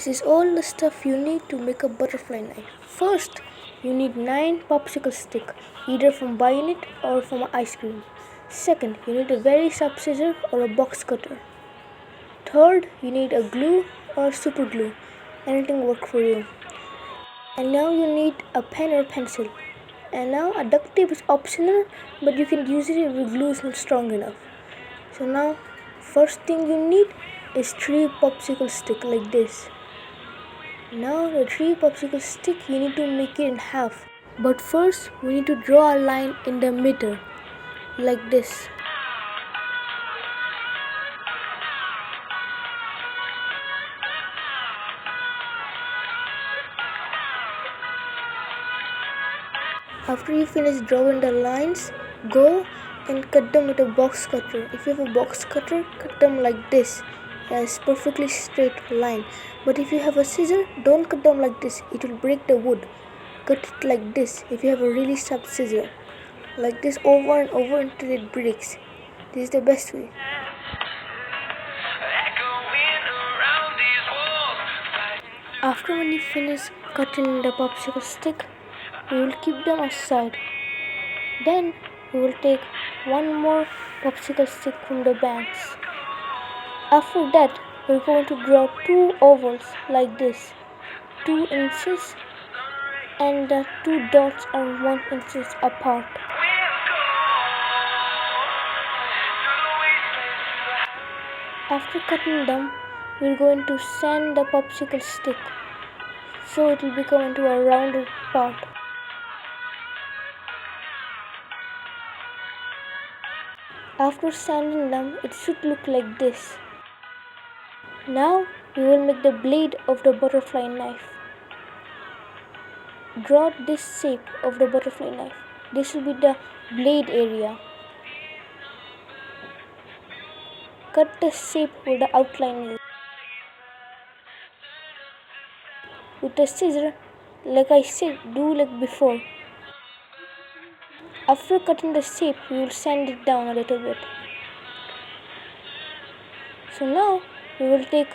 This is all the stuff you need to make a butterfly knife. First, you need 9 popsicle sticks, either from buying it or from ice cream. Second, you need a very sharp scissor or a box cutter. Third, you need a glue or super glue. Anything works for you. And now you need a pen or pencil. And now a duct tape is optional, but you can use it if the glue is not strong enough. So now, first thing you need is 3 popsicle sticks like this. Now the 3 popsicle stick you need to make it in half. But first we need to draw a line in the middle like this. After you finish drawing the lines, go and cut them with a box cutter. If you have a box cutter, cut them like this, as perfectly straight line. But if you have a scissor, don't cut them like this, it will break the wood. Cut it like this if you have a really sharp scissor. Like this over and over until it breaks. This is the best way. After when you finish cutting the popsicle stick, we will keep them aside. Then we will take one more popsicle stick from the banks. After that, we are going to draw 2 ovals like this, 2 inches, and the 2 dots are 1 inch apart. After cutting them, we are going to sand the popsicle stick so it will become into a rounded part. After sanding them, it should look like this. Now we will make the blade of the butterfly knife. Draw this shape of the butterfly knife. This will be the blade area. Cut the shape where the outline is. With the scissor, like I said, do like before. After cutting the shape, we will sand it down a little bit. So now we will take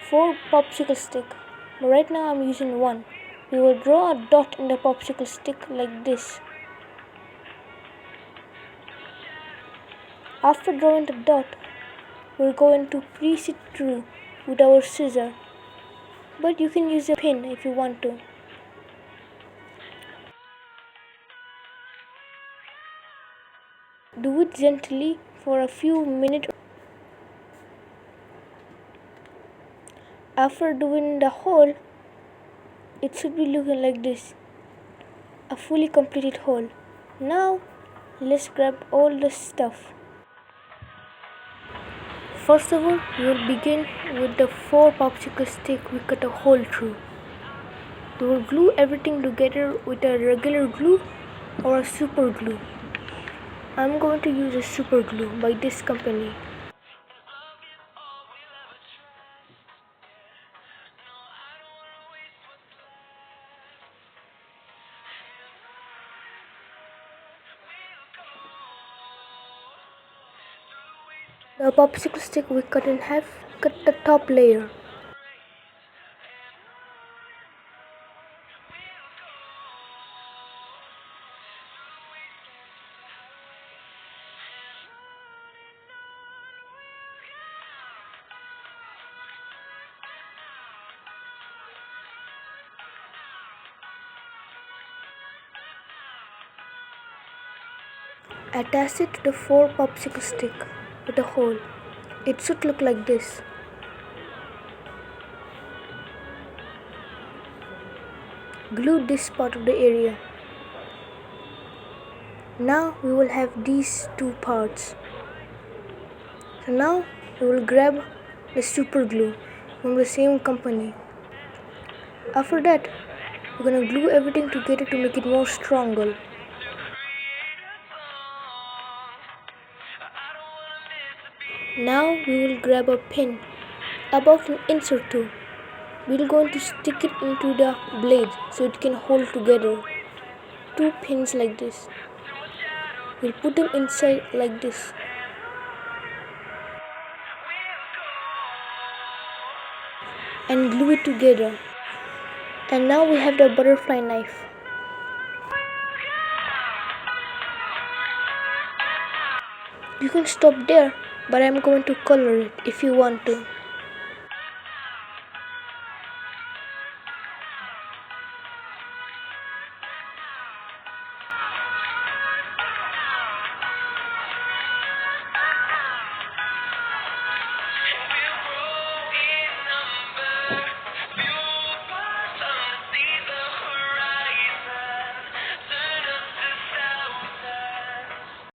4 popsicle sticks. But right now I am using 1. We will draw a dot in the popsicle stick like this. After drawing the dot, we are going to press it through with our scissor. But you can use a pin if you want to. Do it gently for a few minutes. After doing the hole, it should be looking like this, a fully completed hole. Now let's grab all the stuff. First of all, we will begin with the 4 popsicle sticks we cut a hole through. We will glue everything together with a regular glue or a super glue. I'm going to use a super glue by this company. The popsicle stick we cut in half, cut the top layer. Attach it to the 4 popsicle stick with a hole. It should look like this. Glue this part of the area. Now we will have these 2 parts. So now we will grab the super glue from the same company. After that, we're going to glue everything together to make it more stronger. Now we will grab a pin about an inch or 2. We are going to stick it into the blade so it can hold together. 2 pins like this. We'll put them inside like this. and glue it together. And now we have the butterfly knife. You can stop there, but I'm going to color it if you want to.